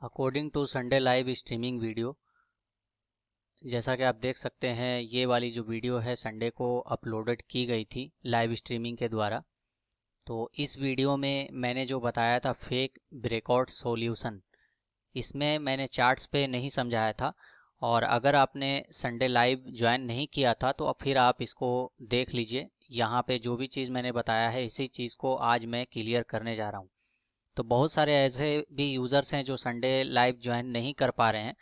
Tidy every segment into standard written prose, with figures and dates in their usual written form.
According to Sunday live streaming video, जैसा कि आप देख सकते हैं ये वाली जो वीडियो है संडे को अपलोडेड की गई थी लाइव स्ट्रीमिंग के द्वारा। तो इस वीडियो में मैंने जो बताया था फेक ब्रेकआउट सॉल्यूशन, इसमें मैंने चार्ट्स पे नहीं समझाया था। और अगर आपने संडे लाइव ज्वाइन नहीं किया था तो अब फिर आप इसको देख लीजिए। यहाँ पे जो भी चीज़ मैंने बताया है इसी चीज़ को आज मैं क्लियर करने जा रहा हूँ। तो बहुत सारे ऐसे भी यूज़र्स हैं जो संडे लाइव ज्वाइन नहीं कर पा रहे हैं,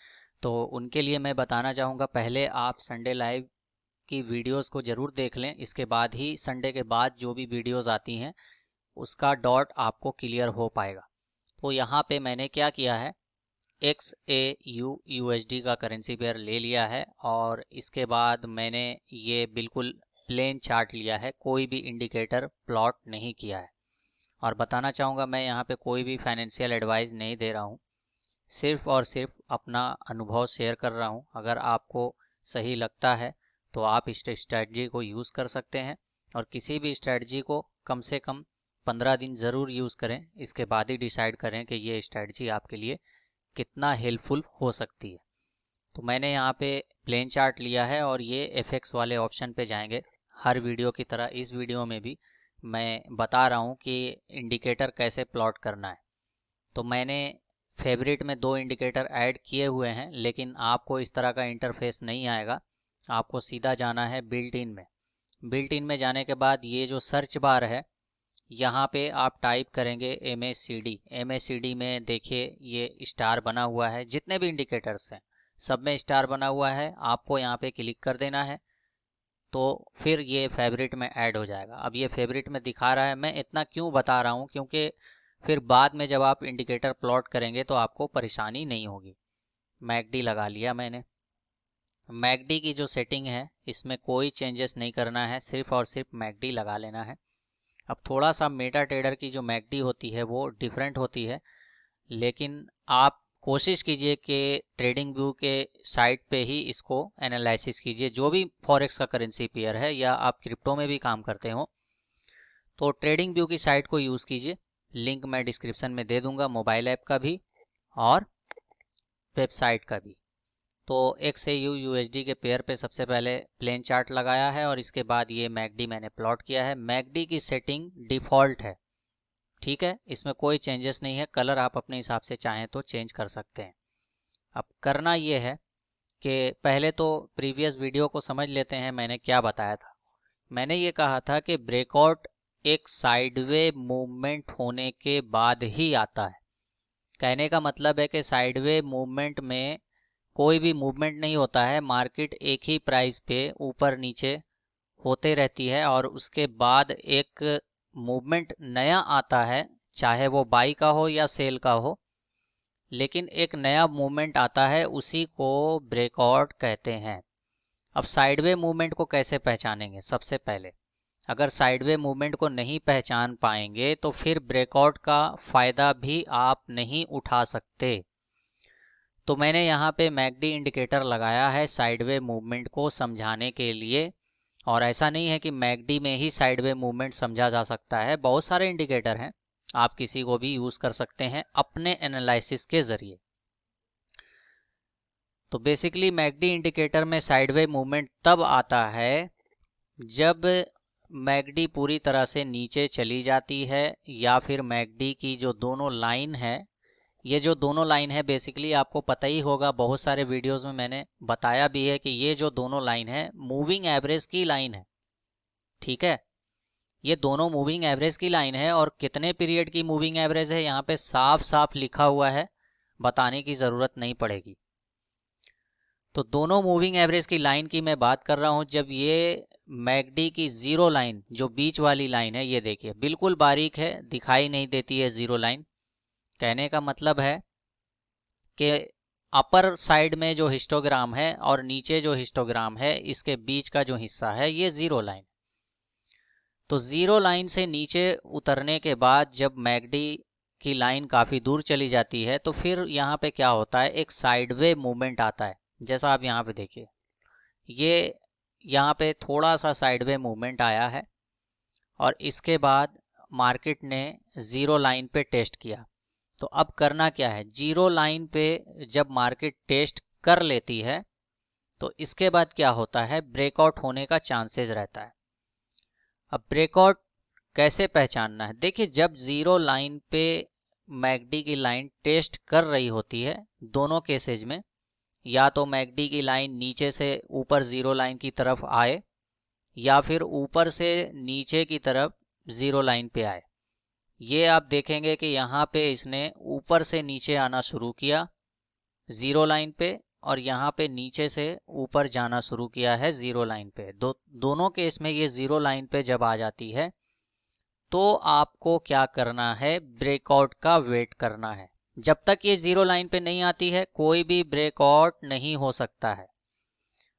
तो उनके लिए मैं बताना चाहूँगा पहले आप संडे लाइव की वीडियोस को ज़रूर देख लें। इसके बाद ही संडे के बाद जो भी वीडियोस आती हैं उसका डॉट आपको क्लियर हो पाएगा। तो यहाँ पे मैंने क्या किया है, XAU USD का करेंसी पेयर ले लिया है और इसके बाद मैंने ये बिल्कुल प्लेन चार्ट लिया है, कोई भी इंडिकेटर प्लॉट नहीं किया है। और बताना चाहूँगा मैं यहाँ पे कोई भी फाइनेंशियल एडवाइस नहीं दे रहा हूँ, सिर्फ और सिर्फ अपना अनुभव शेयर कर रहा हूँ। अगर आपको सही लगता है तो आप इस स्ट्रेटजी को यूज़ कर सकते हैं और किसी भी स्ट्रेटजी को कम से कम 15 दिन ज़रूर यूज़ करें। इसके बाद ही डिसाइड करें कि ये स्ट्रेटजी आपके लिए कितना हेल्पफुल हो सकती है। तो मैंने यहाँ पे प्लेन चार्ट लिया है और ये FX वाले ऑप्शन पे जाएंगे। हर वीडियो की तरह इस वीडियो में भी मैं बता रहा हूँ कि इंडिकेटर कैसे प्लॉट करना है। तो मैंने फेवरेट में 2 इंडिकेटर ऐड किए हुए हैं, लेकिन आपको इस तरह का इंटरफेस नहीं आएगा। आपको सीधा जाना है बिल्ट इन में। बिल्ट इन में जाने के बाद ये जो सर्च बार है यहाँ पे आप टाइप करेंगे MACD। MACD में देखिए ये स्टार बना हुआ है, जितने भी इंडिकेटर्स हैं सब में स्टार बना हुआ है। आपको यहाँ पे क्लिक कर देना है तो फिर ये फेवरेट में ऐड हो जाएगा। अब ये फेवरेट में दिखा रहा है। मैं इतना क्यों बता रहा हूँ, क्योंकि फिर बाद में जब आप इंडिकेटर प्लॉट करेंगे तो आपको परेशानी नहीं होगी। मैकडी लगा लिया मैंने। मैकडी की जो सेटिंग है इसमें कोई चेंजेस नहीं करना है, सिर्फ और सिर्फ मैकडी लगा लेना है। अब थोड़ा सा मेटा ट्रेडर की जो मैकडी होती है वो डिफरेंट होती है, लेकिन आप कोशिश कीजिए कि ट्रेडिंग व्यू के साइट पे ही इसको एनालिसिस कीजिए। जो भी फॉरेक्स का करेंसी पेयर है या आप क्रिप्टो में भी काम करते हो तो ट्रेडिंग व्यू की साइट को यूज़ कीजिए। लिंक मैं डिस्क्रिप्शन में दे दूंगा, मोबाइल ऐप का भी और वेबसाइट का भी। तो XAU USD के पेयर पे सबसे पहले प्लेन चार्ट लगाया है और इसके बाद ये मैकडी मैंने प्लॉट किया है। मैकडी की सेटिंग डिफ़ॉल्ट है, ठीक है, इसमें कोई चेंजेस नहीं है। कलर आप अपने हिसाब से चाहें तो चेंज कर सकते हैं। अब करना ये है कि पहले तो प्रीवियस वीडियो को समझ लेते हैं मैंने क्या बताया था। मैंने ये कहा था कि ब्रेकआउट एक साइडवे मूवमेंट होने के बाद ही आता है। कहने का मतलब है कि साइडवे मूवमेंट में कोई भी मूवमेंट नहीं होता है, मार्केट एक ही प्राइस पे ऊपर नीचे होते रहती है और उसके बाद एक मूवमेंट नया आता है, चाहे वो बाई का हो या सेल का हो, लेकिन एक नया मूवमेंट आता है, उसी को ब्रेकआउट कहते हैं। अब साइडवे मूवमेंट को कैसे पहचानेंगे? सबसे पहले अगर साइडवे मूवमेंट को नहीं पहचान पाएंगे तो फिर ब्रेकआउट का फ़ायदा भी आप नहीं उठा सकते। तो मैंने यहाँ पे मैकडी इंडिकेटर लगाया है साइडवे मूवमेंट को समझाने के लिए। और ऐसा नहीं है कि मैकडी में ही साइडवे मूवमेंट समझा जा सकता है, बहुत सारे इंडिकेटर हैं, आप किसी को भी यूज़ कर सकते हैं अपने एनालिसिस के ज़रिए। तो बेसिकली मैकडी इंडिकेटर में साइडवे मूवमेंट तब आता है जब मैकडी पूरी तरह से नीचे चली जाती है या फिर मैकडी की जो दोनों लाइन है, ये जो दोनों लाइन है बेसिकली आपको पता ही होगा, बहुत सारे वीडियोस में मैंने बताया भी है कि ये जो दोनों लाइन है मूविंग एवरेज की लाइन है, ठीक है। ये दोनों मूविंग एवरेज की लाइन है और कितने पीरियड की मूविंग एवरेज है यहाँ पे साफ साफ लिखा हुआ है, बताने की ज़रूरत नहीं पड़ेगी। तो दोनों मूविंग एवरेज की लाइन की मैं बात कर रहा हूँ। जब ये मैकडी की ज़ीरो लाइन, जो बीच वाली लाइन है, ये देखिए बिल्कुल बारीक है, दिखाई नहीं देती है ज़ीरो लाइन। कहने का मतलब है कि अपर साइड में जो हिस्टोग्राम है और नीचे जो हिस्टोग्राम है इसके बीच का जो हिस्सा है ये ज़ीरो लाइन। तो ज़ीरो लाइन से नीचे उतरने के बाद जब मैकडी की लाइन काफ़ी दूर चली जाती है तो फिर यहाँ पे क्या होता है, एक साइडवे मूवमेंट आता है। जैसा आप यहाँ पे देखिए, ये यहाँ पे थोड़ा सा साइडवे मूवमेंट आया है और इसके बाद मार्केट ने ज़ीरो लाइन पे टेस्ट किया। तो अब करना क्या है, जीरो लाइन पे जब मार्केट टेस्ट कर लेती है तो इसके बाद क्या होता है, ब्रेकआउट होने का चांसेस रहता है। अब ब्रेकआउट कैसे पहचानना है, देखिए जब जीरो लाइन पे मैकडी की लाइन टेस्ट कर रही होती है, दोनों केसेज में या तो मैकडी की लाइन नीचे से ऊपर जीरो लाइन की तरफ आए या फिर ऊपर से नीचे की तरफ जीरो लाइन पे आए। ये आप देखेंगे कि यहाँ पे इसने ऊपर से नीचे आना शुरू किया जीरो लाइन पे और यहाँ पे नीचे से ऊपर जाना शुरू किया है जीरो लाइन पे। दोनों केस में ये जीरो लाइन पे जब आ जाती है तो आपको क्या करना है, ब्रेकआउट का वेट करना है। जब तक ये जीरो लाइन पे नहीं आती है कोई भी ब्रेकआउट नहीं हो सकता है।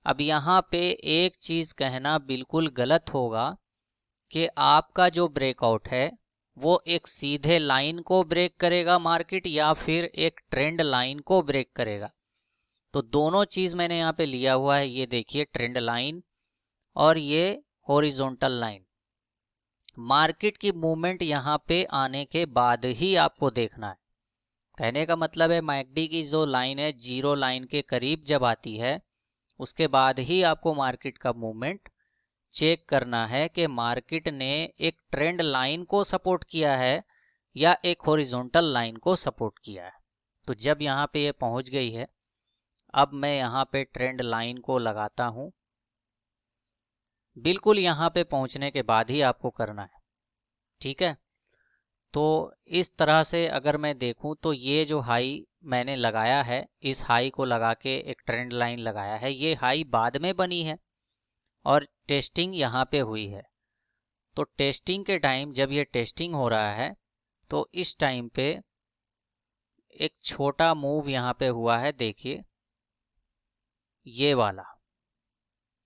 अब यहाँ पे एक चीज कहना बिल्कुल गलत होगा कि आपका जो ब्रेकआउट है वो एक सीधे लाइन को ब्रेक करेगा मार्केट या फिर एक ट्रेंड लाइन को ब्रेक करेगा। तो दोनों चीज मैंने यहाँ पे लिया हुआ है, ये देखिए ट्रेंड लाइन और ये हॉरिजॉन्टल लाइन। मार्केट की मूवमेंट यहाँ पे आने के बाद ही आपको देखना है। कहने का मतलब है मैकडी की जो लाइन है जीरो लाइन के करीब जब आती है उसके बाद ही आपको मार्केट का मूवमेंट चेक करना है कि मार्केट ने एक ट्रेंड लाइन को सपोर्ट किया है या एक हॉरिजॉन्टल लाइन को सपोर्ट किया है। तो जब यहाँ पे ये पहुंच गई है, अब मैं यहाँ पे ट्रेंड लाइन को लगाता हूँ। बिल्कुल यहाँ पे पहुंचने के बाद ही आपको करना है, ठीक है। तो इस तरह से अगर मैं देखूं तो ये जो हाई मैंने लगाया है, इस हाई को लगा के एक ट्रेंड लाइन लगाया है, ये हाई बाद में बनी है और टेस्टिंग यहाँ पे हुई है। तो टेस्टिंग के टाइम जब ये टेस्टिंग हो रहा है तो इस टाइम पे एक छोटा मूव यहाँ पे हुआ है, देखिए ये वाला,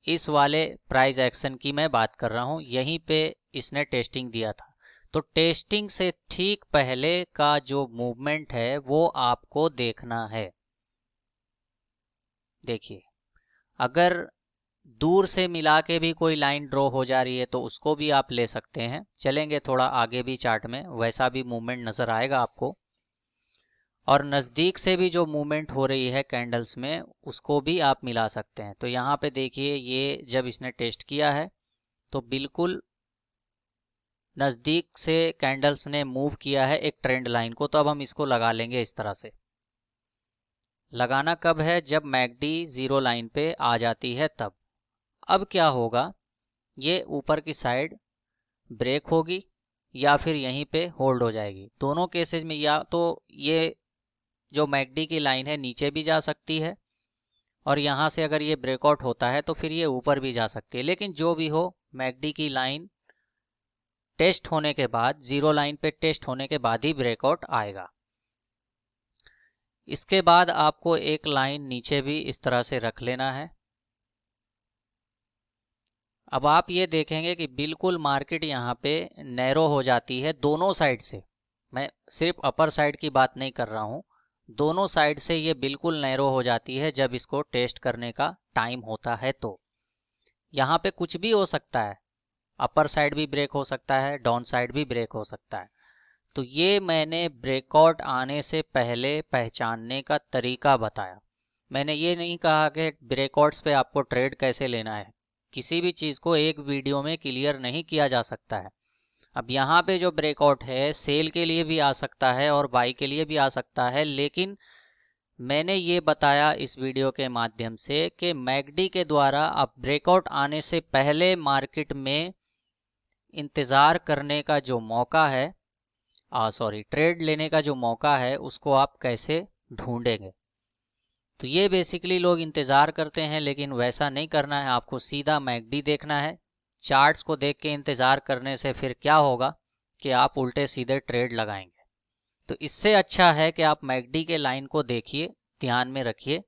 इस वाले प्राइस एक्शन की मैं बात कर रहा हूँ। यहीं पे इसने टेस्टिंग दिया था। तो टेस्टिंग से ठीक पहले का जो मूवमेंट है वो आपको देखना है। देखिए अगर दूर से मिला के भी कोई लाइन ड्रॉ हो जा रही है तो उसको भी आप ले सकते हैं। चलेंगे थोड़ा आगे भी चार्ट में, वैसा भी मूवमेंट नजर आएगा आपको। और नज़दीक से भी जो मूवमेंट हो रही है कैंडल्स में उसको भी आप मिला सकते हैं। तो यहाँ पे देखिए ये जब इसने टेस्ट किया है तो बिल्कुल नज़दीक से कैंडल्स ने मूव किया है एक ट्रेंड लाइन को। तो अब हम इसको लगा लेंगे इस तरह से। लगाना कब है, जब मैकडी जीरो लाइन पे आ जाती है तब। अब क्या होगा, ये ऊपर की साइड ब्रेक होगी या फिर यहीं पे होल्ड हो जाएगी। दोनों केसेस में या तो ये जो मैकडी की लाइन है नीचे भी जा सकती है और यहाँ से अगर ये ब्रेकआउट होता है तो फिर ये ऊपर भी जा सकती है। लेकिन जो भी हो, मैकडी की लाइन टेस्ट होने के बाद, जीरो लाइन पे टेस्ट होने के बाद ही ब्रेकआउट आएगा। इसके बाद आपको एक लाइन नीचे भी इस तरह से रख लेना है। अब आप ये देखेंगे कि बिल्कुल मार्केट यहाँ पे नैरो हो जाती है दोनों साइड से। मैं सिर्फ अपर साइड की बात नहीं कर रहा हूँ, दोनों साइड से ये बिल्कुल नैरो हो जाती है जब इसको टेस्ट करने का टाइम होता है। तो यहाँ पे कुछ भी हो सकता है, अपर साइड भी ब्रेक हो सकता है, डाउन साइड भी ब्रेक हो सकता है। तो ये मैंने ब्रेकआउट आने से पहले पहचानने का तरीका बताया। मैंने ये नहीं कहा कि ब्रेकआउट्स पे आपको ट्रेड कैसे लेना है। किसी भी चीज़ को एक वीडियो में क्लियर नहीं किया जा सकता है। अब यहाँ पे जो ब्रेकआउट है सेल के लिए भी आ सकता है और बाई के लिए भी आ सकता है, लेकिन मैंने ये बताया इस वीडियो के माध्यम से कि मैकडी के द्वारा अब ब्रेकआउट आने से पहले मार्केट में इंतज़ार करने का जो मौका है, ट्रेड लेने का जो मौका है, उसको आप कैसे ढूंढेंगे। तो ये बेसिकली लोग इंतज़ार करते हैं, लेकिन वैसा नहीं करना है। आपको सीधा मैकडी देखना है। चार्ट्स को देख के इंतज़ार करने से फिर क्या होगा कि आप उल्टे सीधे ट्रेड लगाएंगे। तो इससे अच्छा है कि आप मैकडी के लाइन को देखिए, ध्यान में रखिए।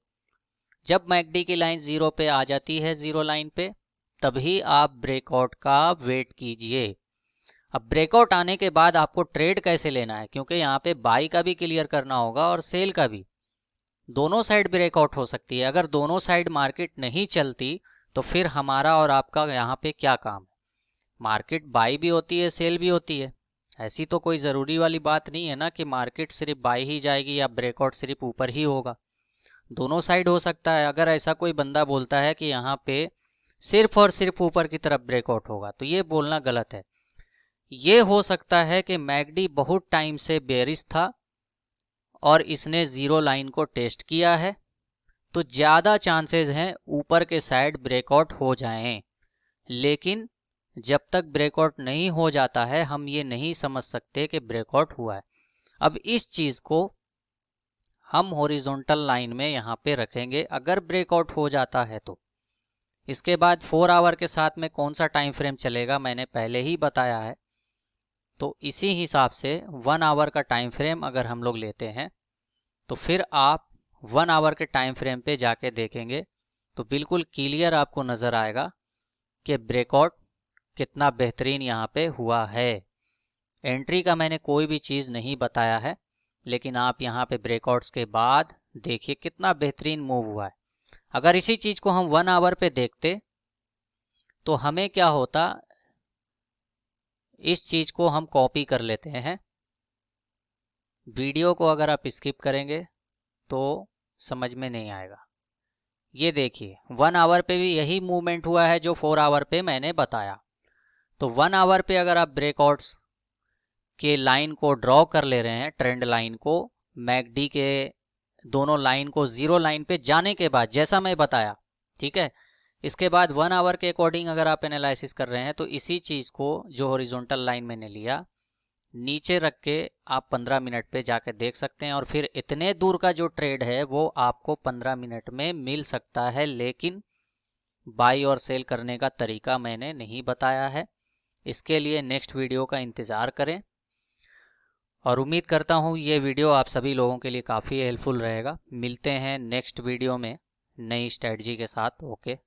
जब मैकडी की लाइन जीरो पे आ जाती है, जीरो लाइन पे, तभी आप ब्रेकआउट का वेट कीजिए। अब ब्रेकआउट आने के बाद आपको ट्रेड कैसे लेना है, क्योंकि यहाँ पे बाई का भी क्लियर करना होगा और सेल का भी। दोनों साइड ब्रेकआउट हो सकती है। अगर दोनों साइड मार्केट नहीं चलती तो फिर हमारा और आपका यहाँ पे क्या काम है। मार्केट बाई भी होती है, सेल भी होती है ऐसी तो कोई ज़रूरी वाली बात नहीं है ना कि मार्केट सिर्फ बाई ही जाएगी या ब्रेकआउट सिर्फ ऊपर ही होगा। दोनों साइड हो सकता है। अगर ऐसा कोई बंदा बोलता है कि यहाँ पे सिर्फ और सिर्फ ऊपर की तरफ ब्रेकआउट होगा तो ये बोलना गलत है। ये हो सकता है कि मैकडी बहुत टाइम से बेरिश था और इसने ज़ीरो लाइन को टेस्ट किया है, तो ज़्यादा चांसेस हैं ऊपर के साइड ब्रेकआउट हो जाएं। लेकिन जब तक ब्रेकआउट नहीं हो जाता है हम ये नहीं समझ सकते कि ब्रेकआउट हुआ है। अब इस चीज़ को हम हॉरिजॉन्टल लाइन में यहाँ पे रखेंगे। अगर ब्रेकआउट हो जाता है तो इसके बाद 4 आवर के साथ में कौन सा टाइम फ्रेम चलेगा मैंने पहले ही बताया है। तो इसी हिसाब से 1 आवर का टाइम फ्रेम अगर हम लोग लेते हैं तो फिर आप 1 आवर के टाइम फ्रेम पे जाके देखेंगे तो बिल्कुल क्लियर आपको नज़र आएगा कि ब्रेकआउट कितना बेहतरीन यहाँ पे हुआ है। एंट्री का मैंने कोई भी चीज़ नहीं बताया है, लेकिन आप यहाँ पे ब्रेकआउट्स के बाद देखिए कितना बेहतरीन मूव हुआ है। अगर इसी चीज़ को हम 1 आवर पे देखते तो हमें क्या होता, इस चीज़ को हम कॉपी कर लेते हैं। वीडियो को अगर आप स्किप करेंगे तो समझ में नहीं आएगा। ये देखिए 1 आवर पे भी यही मूवमेंट हुआ है जो 4 आवर पे मैंने बताया। तो 1 आवर पे अगर आप ब्रेकआउट्स के लाइन को ड्रॉ कर ले रहे हैं, ट्रेंड लाइन को, मैकडी के दोनों लाइन को ज़ीरो लाइन पे जाने के बाद जैसा मैं बताया, ठीक है। इसके बाद 1 आवर के अकॉर्डिंग अगर आप एनालिसिस कर रहे हैं तो इसी चीज़ को जो हॉरिजॉन्टल लाइन मैंने लिया नीचे रख के आप 15 मिनट पे जाके देख सकते हैं और फिर इतने दूर का जो ट्रेड है वो आपको 15 मिनट में मिल सकता है। लेकिन बाई और सेल करने का तरीका मैंने नहीं बताया है, इसके लिए नेक्स्ट वीडियो का इंतज़ार करें। और उम्मीद करता हूँ ये वीडियो आप सभी लोगों के लिए काफ़ी हेल्पफुल रहेगा। मिलते हैं नेक्स्ट वीडियो में नई स्ट्रेटजी के साथ। ओके।